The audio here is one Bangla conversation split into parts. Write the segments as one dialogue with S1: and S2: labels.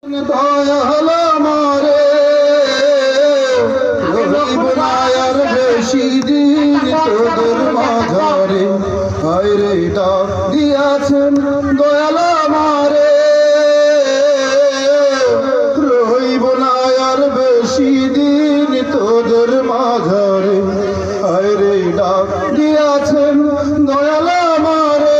S1: দয়াল আমারে রহিব না আর বেশি দিন তোদের মাঝারে হায়রে ডাক দিয়াছেন দয়াল আমারে রহিব না আর বেশি দিন তোদের মাঝারে হায়রে ডাক দিয়াছেন দয়াল আমারে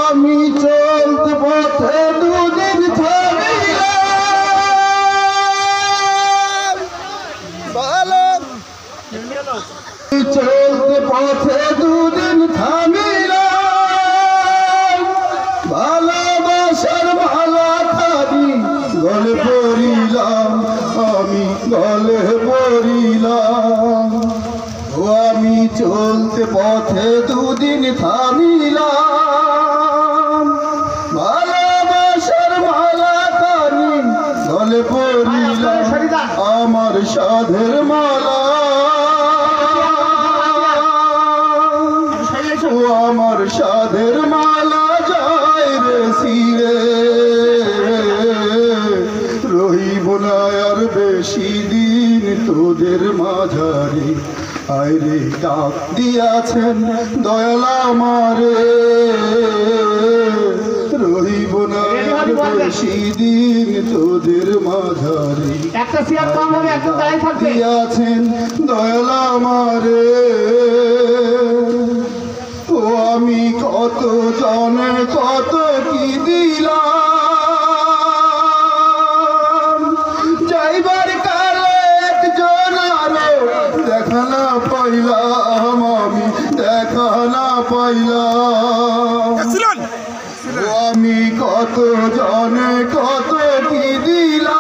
S1: আমি চলতে পথে দুদিন থামিলাম চলতে পথে দুদিন থামিলাম ভালোবাসার ভালা খাবি গলে পড়িলাম আমি গলে পড়িলাম ও আমি চলতে পথে দুদিন থামিলাম ভালোবাসার মালা কানি গলে পড়িলাম আমার সাধের মালা ও আমার সাধের মালা যায় রে সিরে রহিব না আর বেশি দিন তোদের মাঝারে আইরে ডাক দিয়াছেন দয়াল আমারে রহিব না আর বেশি দিন তোদের মাঝারে দিয়াছেন দয়াল আমারে ও আমি কত জনে কত কি দিলাম যাইবার কালে একজন আরো দেখা না পাইলাম আমি দেখা না পাইলাম ও আমি কত জনে কত কি দিলাম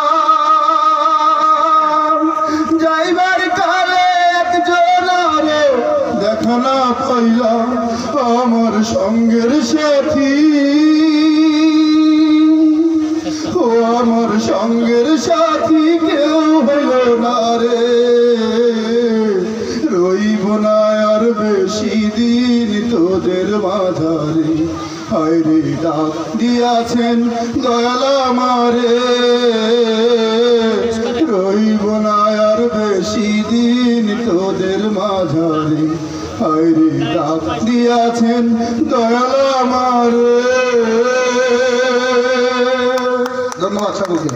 S1: যাইবার কালে একজন আরো দেখা না পাইলাম আমার সঙ্গের সাথী ও আমার সঙ্গের সাথী কেউ হলো না রে রইব না আর বেশি দিন তোদের মাঝারে হায়রে ডাক দিয়াছেন দয়াল আমারে রইব না আর বেশি দিন তোদের মাঝারে হায়রে ডাক দিয়াছেন দয়াল আমারে। ধন্যবাদ সকলকে।